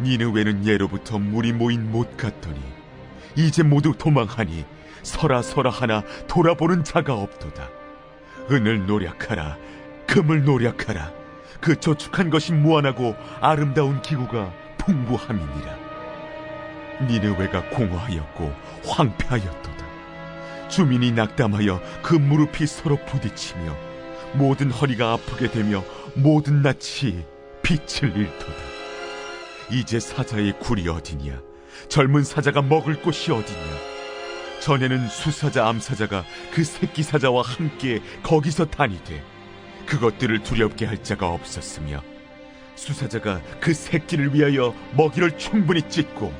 니느웨는 예로부터 물이 모인 못 같더니 이제 모두 도망하니 서라 서라 하나 돌아보는 자가 없도다. 은을 노력하라, 금을 노력하라. 그 저축한 것이 무한하고 아름다운 기구가 풍부함이니라. 니느웨가 공허하였고 황폐하였도다. 주민이 낙담하여 그 무릎이 서로 부딪히며 모든 허리가 아프게 되며 모든 낯이 빛을 잃도다. 이제 사자의 굴이 어디냐? 젊은 사자가 먹을 곳이 어디냐? 전에는 수사자 암사자가 그 새끼 사자와 함께 거기서 다니되 그것들을 두렵게 할 자가 없었으며, 수사자가 그 새끼를 위하여 먹이를 충분히 찢고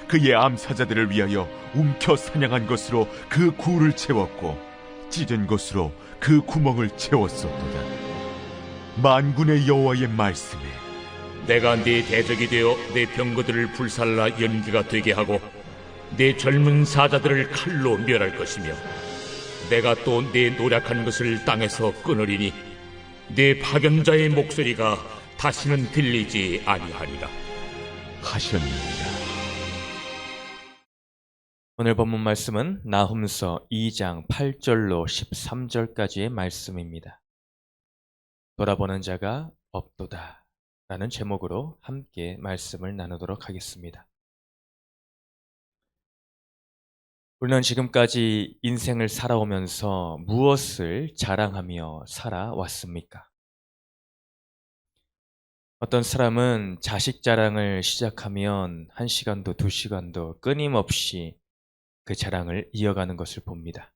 그의 암사자들을 위하여 움켜 사냥한 것으로 그 굴을 채웠고 찢은 것으로 그 구멍을 채웠었도다. 만군의 여호와의 말씀에 내가 네 대적이 되어 내 병거들을 불살라 연기가 되게 하고 내 젊은 사자들을 칼로 멸할 것이며, 내가 또 내 노력한 것을 땅에서 끊으리니 내 파견자의 목소리가 다시는 들리지 아니하리라 하셨느니라. 오늘 본문 말씀은 나훔서 2장 8절로 13절까지의 말씀입니다. 돌아보는 자가 없도다 라는 제목으로 함께 말씀을 나누도록 하겠습니다. 우리는 지금까지 인생을 살아오면서 무엇을 자랑하며 살아왔습니까? 어떤 사람은 자식 자랑을 시작하면 1시간도 2시간도 끊임없이 그 자랑을 이어가는 것을 봅니다.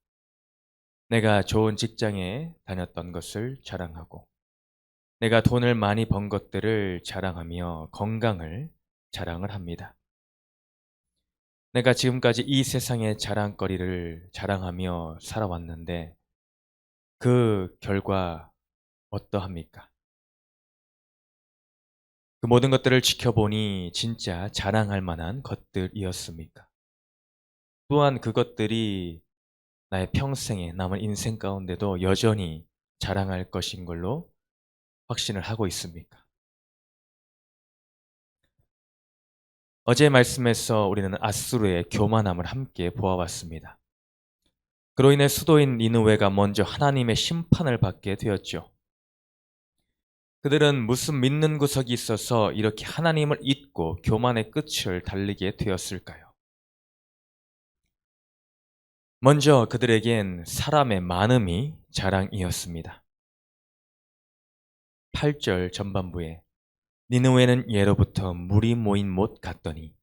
내가 좋은 직장에 다녔던 것을 자랑하고, 내가 돈을 많이 번 것들을 자랑하며 건강을 자랑을 합니다. 내가 지금까지 이 세상의 자랑거리를 자랑하며 살아왔는데 그 결과 어떠합니까? 그 모든 것들을 지켜보니 진짜 자랑할 만한 것들이었습니까? 또한 그것들이 나의 평생에 남은 인생 가운데도 여전히 자랑할 것인 걸로 확신을 하고 있습니까? 어제 말씀에서 우리는 아수르의 교만함을 함께 보아왔습니다. 그로 인해 수도인 니느웨가 먼저 하나님의 심판을 받게 되었죠. 그들은 무슨 믿는 구석이 있어서 이렇게 하나님을 잊고 교만의 끝을 달리게 되었을까요? 먼저 그들에겐 사람의 많음이 자랑이었습니다. 8절 전반부에 니느웨는 예로부터 물이 모인 못 같더니,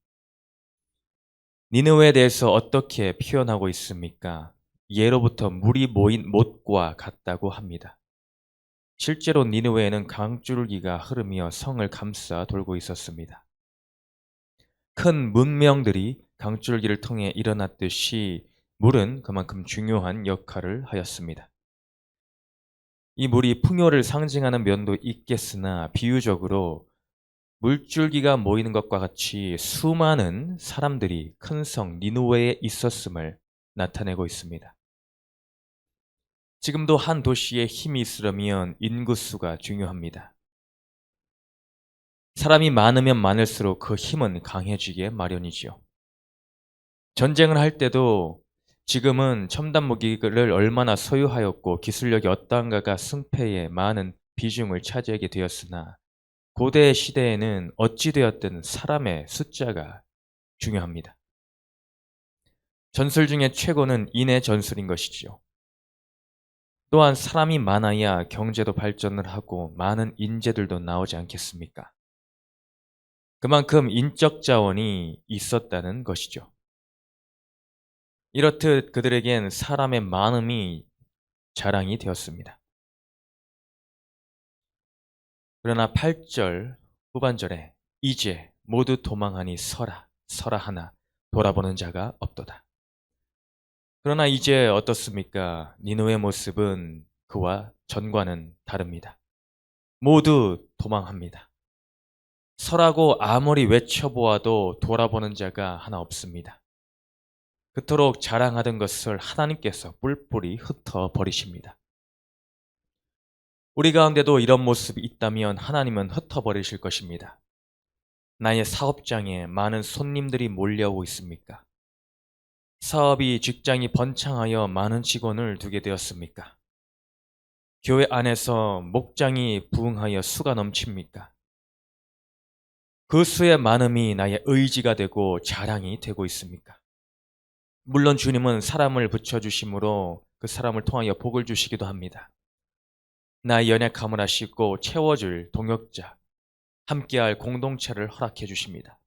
니느웨에 대해서 어떻게 표현하고 있습니까? 예로부터 물이 모인 못과 같다고 합니다. 실제로 니느웨에는 강줄기가 흐르며 성을 감싸 돌고 있었습니다. 큰 문명들이 강줄기를 통해 일어났듯이 물은 그만큼 중요한 역할을 하였습니다. 이 물이 풍요를 상징하는 면도 있겠으나 비유적으로 물줄기가 모이는 것과 같이 수많은 사람들이 큰 성 니느웨에 있었음을 나타내고 있습니다. 지금도 한 도시에 힘이 있으려면 인구수가 중요합니다. 사람이 많으면 많을수록 그 힘은 강해지게 마련이지요. 전쟁을 할 때도 지금은 첨단 무기를 얼마나 소유하였고 기술력이 어떠한가가 승패에 많은 비중을 차지하게 되었으나, 고대 시대에는 어찌되었든 사람의 숫자가 중요합니다. 전술 중에 최고는 인의 전술인 것이지요. 또한 사람이 많아야 경제도 발전을 하고 많은 인재들도 나오지 않겠습니까? 그만큼 인적 자원이 있었다는 것이죠. 이렇듯 그들에겐 사람의 많음이 자랑이 되었습니다. 그러나 8절 후반절에 이제 모두 도망하니 서라 서라 하나 돌아보는 자가 없도다. 그러나 이제 어떻습니까? 니느웨의 모습은 그와 전과는 다릅니다. 모두 도망합니다. 서라고 아무리 외쳐보아도 돌아보는 자가 하나 없습니다. 그토록 자랑하던 것을 하나님께서 뿔뿔이 흩어버리십니다. 우리 가운데도 이런 모습이 있다면 하나님은 흩어버리실 것입니다. 나의 사업장에 많은 손님들이 몰려오고 있습니까? 사업이 직장이 번창하여 많은 직원을 두게 되었습니까? 교회 안에서 목장이 부흥하여 수가 넘칩니까? 그 수의 많음이 나의 의지가 되고 자랑이 되고 있습니까? 물론 주님은 사람을 붙여주심으로 그 사람을 통하여 복을 주시기도 합니다. 나의 연약함을 아시고 채워줄 동역자, 함께할 공동체를 허락해 주십니다.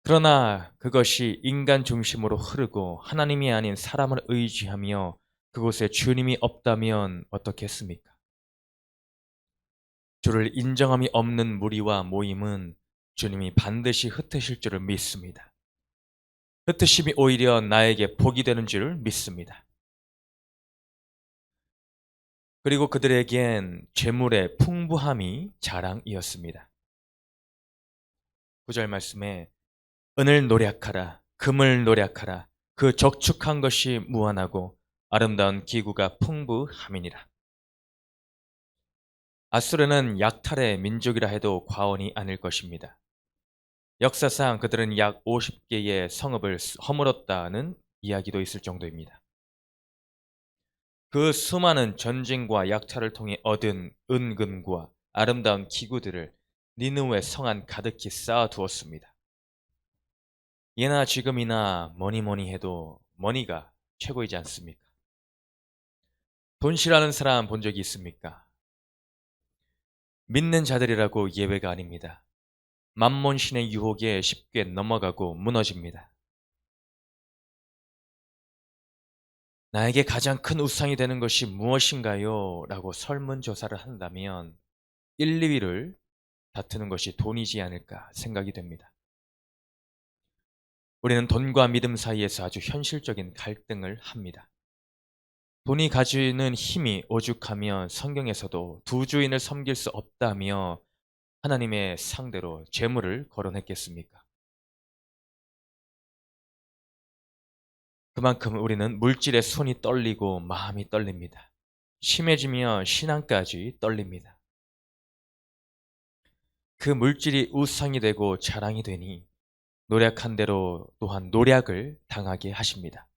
그러나 그것이 인간 중심으로 흐르고 하나님이 아닌 사람을 의지하며 그곳에 주님이 없다면 어떻겠습니까? 주를 인정함이 없는 무리와 모임은 주님이 반드시 흩으실 줄을 믿습니다. 흩으심이 오히려 나에게 복이 되는 줄을 믿습니다. 그리고 그들에겐 재물의 풍부함이 자랑이었습니다. 9절 말씀에 은을 노략하라, 금을 노략하라, 그 적축한 것이 무한하고 아름다운 기구가 풍부함이니라. 아수르는 약탈의 민족이라 해도 과언이 아닐 것입니다. 역사상 그들은 약 50개의 성읍을 허물었다는 이야기도 있을 정도입니다. 그 수많은 전쟁과 약탈을 통해 얻은 은금과 아름다운 기구들을 니느웨 성 안 가득히 쌓아두었습니다. 예나 지금이나 뭐니 해도 머니가 최고이지 않습니까? 돈 싫어하는 사람 본 적이 있습니까? 믿는 자들이라고 예외가 아닙니다. 만몬신의 유혹에 쉽게 넘어가고 무너집니다. 나에게 가장 큰 우상이 되는 것이 무엇인가요? 라고 설문조사를 한다면 1, 2위를 다투는 것이 돈이지 않을까 생각이 됩니다. 우리는 돈과 믿음 사이에서 아주 현실적인 갈등을 합니다. 돈이 가지는 힘이 오죽하면 성경에서도 두 주인을 섬길 수 없다며 하나님의 상대로 재물을 거론했겠습니까? 그만큼 우리는 물질에 손이 떨리고 마음이 떨립니다. 심해지면 신앙까지 떨립니다. 그 물질이 우상이 되고 자랑이 되니 노력한 대로 또한 노략을 당하게 하십니다.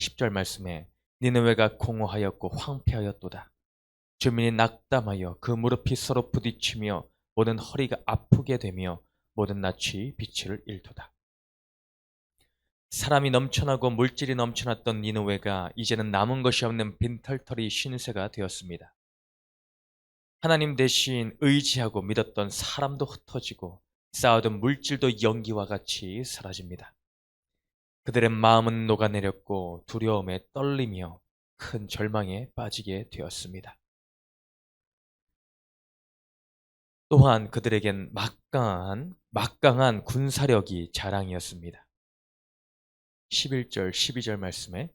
10절 말씀에 니느웨가 공허하였고 황폐하였도다. 주민이 낙담하여 그 무릎이 서로 부딪히며 모든 허리가 아프게 되며 모든 낯이 빛을 잃도다. 사람이 넘쳐나고 물질이 넘쳐났던 니느웨가 이제는 남은 것이 없는 빈털터리 신세가 되었습니다. 하나님 대신 의지하고 믿었던 사람도 흩어지고 쌓아둔 물질도 연기와 같이 사라집니다. 그들의 마음은 녹아내렸고 두려움에 떨리며 큰 절망에 빠지게 되었습니다. 또한 그들에겐 막강한 군사력이 자랑이었습니다. 11절, 12절 말씀에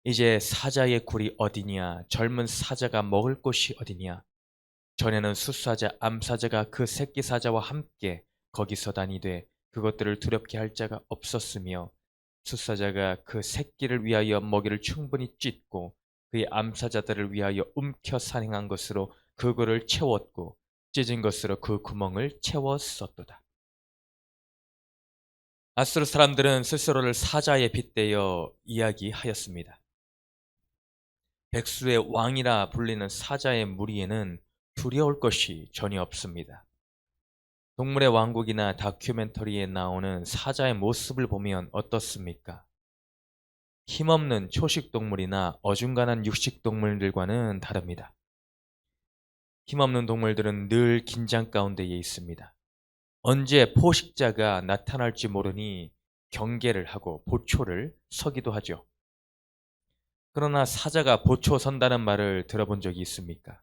이제 사자의 굴이 어디냐? 젊은 사자가 먹을 곳이 어디냐? 전에는 숫사자, 암사자가 그 새끼 사자와 함께 거기서 다니되 그것들을 두렵게 할 자가 없었으며 숫사자가 그 새끼를 위하여 먹이를 충분히 찢고 그의 암사자들을 위하여 움켜 산행한 것으로 그 굴을 채웠고 찢은 것으로 그 구멍을 채웠었도다. 아수르 사람들은 스스로를 사자에 빗대어 이야기하였습니다. 백수의 왕이라 불리는 사자의 무리에는 두려울 것이 전혀 없습니다. 동물의 왕국이나 다큐멘터리에 나오는 사자의 모습을 보면 어떻습니까? 힘없는 초식동물이나 어중간한 육식동물들과는 다릅니다. 힘없는 동물들은 늘 긴장 가운데에 있습니다. 언제 포식자가 나타날지 모르니 경계를 하고 보초를 서기도 하죠. 그러나 사자가 보초 선다는 말을 들어본 적이 있습니까?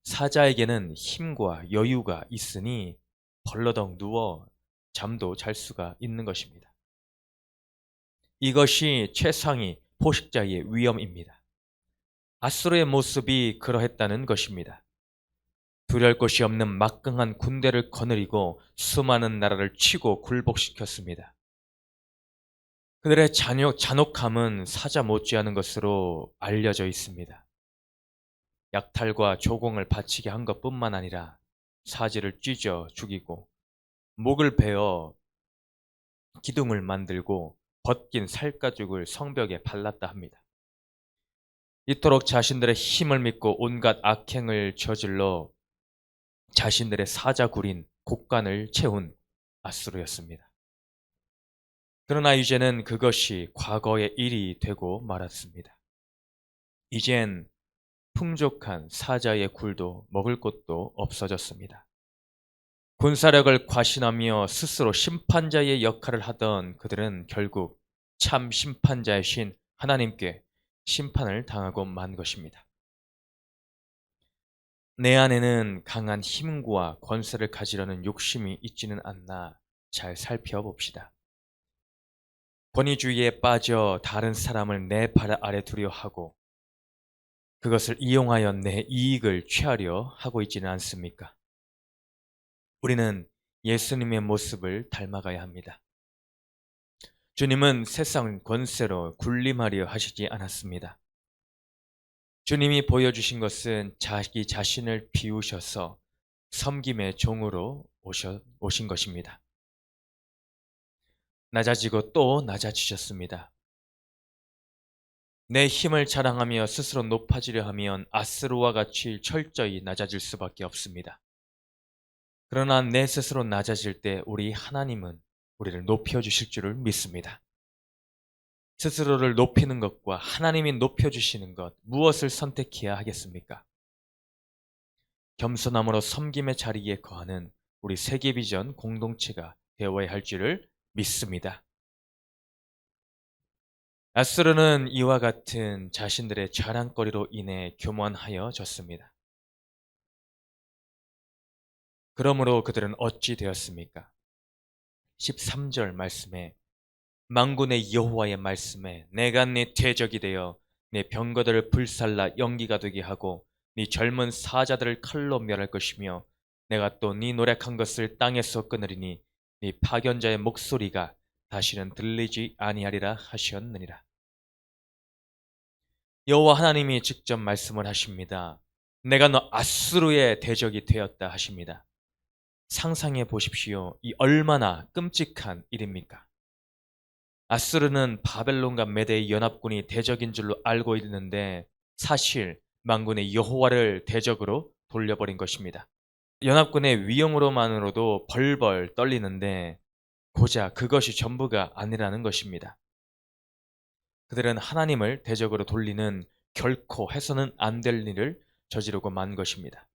사자에게는 힘과 여유가 있으니 벌러덩 누워 잠도 잘 수가 있는 것입니다. 이것이 최상위 포식자의 위엄입니다. 아수르의 모습이 그러했다는 것입니다. 두려울 것이 없는 막강한 군대를 거느리고 수많은 나라를 치고 굴복시켰습니다. 그들의 잔혹함은 사자 못지않은 것으로 알려져 있습니다. 약탈과 조공을 바치게 한 것뿐만 아니라 사지를 찢어 죽이고 목을 베어 기둥을 만들고 벗긴 살가죽을 성벽에 발랐다 합니다. 이토록 자신들의 힘을 믿고 온갖 악행을 저질러 자신들의 사자굴인 곡간을 채운 아수르였습니다. 그러나 이제는 그것이 과거의 일이 되고 말았습니다. 이젠 풍족한 사자의 굴도 먹을 곳도 없어졌습니다. 군사력을 과신하며 스스로 심판자의 역할을 하던 그들은 결국 참 심판자이신 하나님께 심판을 당하고 만 것입니다. 내 안에는 강한 힘과 권세를 가지려는 욕심이 있지는 않나 잘 살펴봅시다. 권위주의에 빠져 다른 사람을 내 발 아래 두려 하고 그것을 이용하여 내 이익을 취하려 하고 있지는 않습니까? 우리는 예수님의 모습을 닮아가야 합니다. 주님은 세상 권세로 군림하려 하시지 않았습니다. 주님이 보여주신 것은 자기 자신을 비우셔서 섬김의 종으로 오신 것입니다. 낮아지고 또 낮아지셨습니다. 내 힘을 자랑하며 스스로 높아지려 하면 아스루와 같이 철저히 낮아질 수밖에 없습니다. 그러나 내 스스로 낮아질 때 우리 하나님은 우리를 높여주실 줄을 믿습니다. 스스로를 높이는 것과 하나님이 높여주시는 것, 무엇을 선택해야 하겠습니까? 겸손함으로 섬김의 자리에 거하는 우리 세계비전 공동체가 되어야 할 줄을 믿습니다. 아수르는 이와 같은 자신들의 자랑거리로 인해 교만하여졌습니다. 그러므로 그들은 어찌 되었습니까? 13절 말씀에 만군의 여호와의 말씀에 내가 네 대적이 되어 네 병거들을 불살라 연기가 되게 하고 네 젊은 사자들을 칼로 멸할 것이며 내가 또 네 노력한 것을 땅에서 끊으리니 네 파견자의 목소리가 다시는 들리지 아니하리라 하셨느니라. 여호와 하나님이 직접 말씀을 하십니다. 내가 너 아수르의 대적이 되었다 하십니다. 상상해 보십시오. 이 얼마나 끔찍한 일입니까? 아수르는 바벨론과 메대의 연합군이 대적인 줄로 알고 있는데 사실 만군의 여호와를 대적으로 돌려버린 것입니다. 연합군의 위용으로만으로도 벌벌 떨리는데 고작 그것이 전부가 아니라는 것입니다. 그들은 하나님을 대적으로 돌리는 결코 해서는 안 될 일을 저지르고 만 것입니다.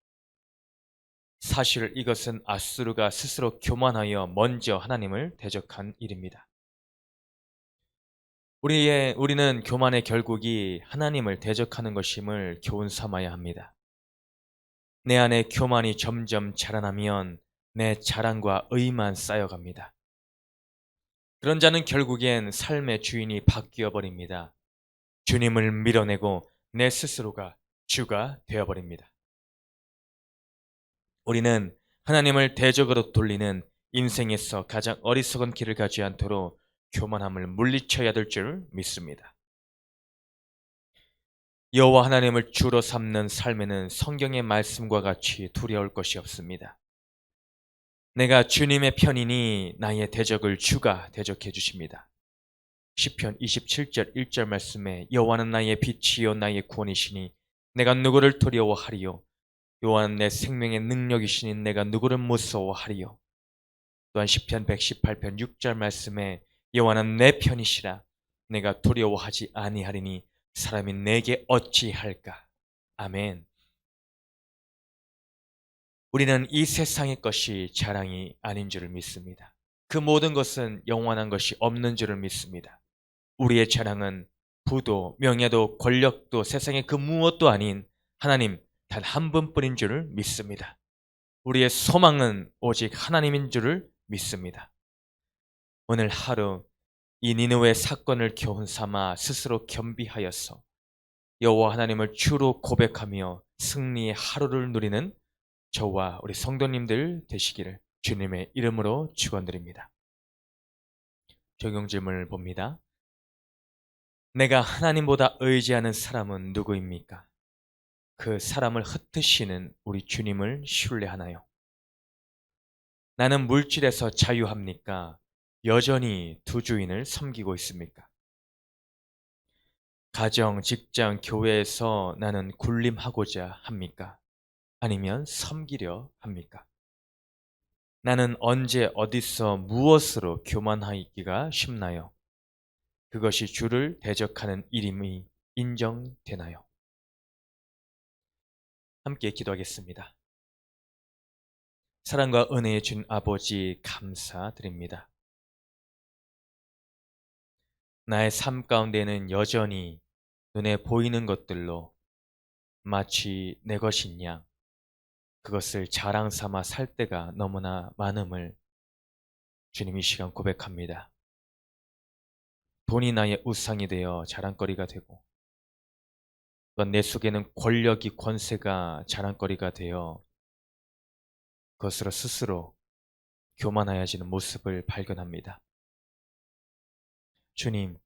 사실 이것은 아수르가 스스로 교만하여 먼저 하나님을 대적한 일입니다. 우리는 교만의 결국이 하나님을 대적하는 것임을 교훈 삼아야 합니다. 내 안에 교만이 점점 자라나면 내 자랑과 의만 쌓여갑니다. 그런 자는 결국엔 삶의 주인이 바뀌어 버립니다. 주님을 밀어내고 내 스스로가 주가 되어버립니다. 우리는 하나님을 대적으로 돌리는 인생에서 가장 어리석은 길을 가지 않도록 교만함을 물리쳐야 될 줄 믿습니다. 여호와 하나님을 주로 삼는 삶에는 성경의 말씀과 같이 두려울 것이 없습니다. 내가 주님의 편이니 나의 대적을 주가 대적해 주십니다. 시편 27절 1절 말씀에 여호와는 나의 빛이요 나의 구원이시니 내가 누구를 두려워하리요. 여호와는 내 생명의 능력이시니 내가 누구를 무서워하리요. 또한 시편 118편 6절 말씀에 여호와는 내 편이시라 내가 두려워하지 아니하리니 사람이 내게 어찌할까. 아멘. 우리는 이 세상의 것이 자랑이 아닌 줄을 믿습니다. 그 모든 것은 영원한 것이 없는 줄을 믿습니다. 우리의 자랑은 부도, 명예도, 권력도 세상의 그 무엇도 아닌 하나님 단 한 분뿐인 줄을 믿습니다. 우리의 소망은 오직 하나님인 줄을 믿습니다. 오늘 하루 이 니느웨 사건을 교훈 삼아 스스로 겸비하여서 여호와 하나님을 주로 고백하며 승리의 하루를 누리는 저와 우리 성도님들 되시기를 주님의 이름으로 축원드립니다. 적용 질문을 봅니다. 내가 하나님보다 의지하는 사람은 누구입니까? 그 사람을 흩으시는 우리 주님을 신뢰하나요? 나는 물질에서 자유합니까? 여전히 두 주인을 섬기고 있습니까? 가정, 직장, 교회에서 나는 군림하고자 합니까? 아니면 섬기려 합니까? 나는 언제 어디서 무엇으로 교만하기가 쉽나요? 그것이 주를 대적하는 일임이 인정되나요? 함께 기도하겠습니다. 사랑과 은혜의 준 아버지 감사드립니다. 나의 삶 가운데는 여전히 눈에 보이는 것들로 마치 내 것인 양 그것을 자랑 삼아 살 때가 너무나 많음을 주님 이 시간 고백합니다. 돈이 나의 우상이 되어 자랑거리가 되고 또한 내 속에는 권력이 권세가 자랑거리가 되어 그것으로 스스로 교만하여지는 모습을 발견합니다. 주님,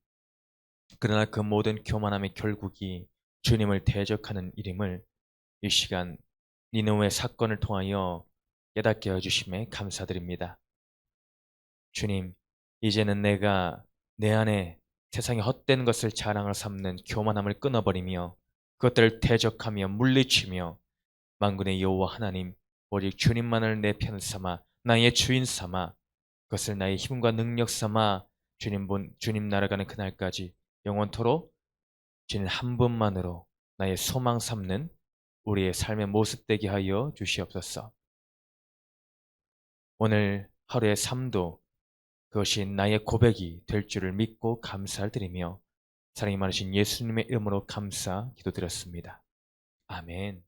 그러나 그 모든 교만함의 결국이 주님을 대적하는 일임을 이 시간 니느웨 사건을 통하여 깨닫게 해주심에 감사드립니다. 주님, 이제는 내가 내 안에 세상의 헛된 것을 자랑을 삼는 교만함을 끊어버리며 그것들을 대적하며 물리치며 만군의 여호와 하나님 오직 주님만을 내 편 삼아 나의 주인 삼아 그것을 나의 힘과 능력 삼아 주님 날아가는 그날까지 영원토록 주님 한 분만으로 나의 소망 삼는 우리의 삶의 모습 되게 하여 주시옵소서. 오늘 하루의 삶도 그것이 나의 고백이 될 줄을 믿고 감사를 드리며 사랑이 많으신 예수님의 이름으로 감사 기도드렸습니다. 아멘.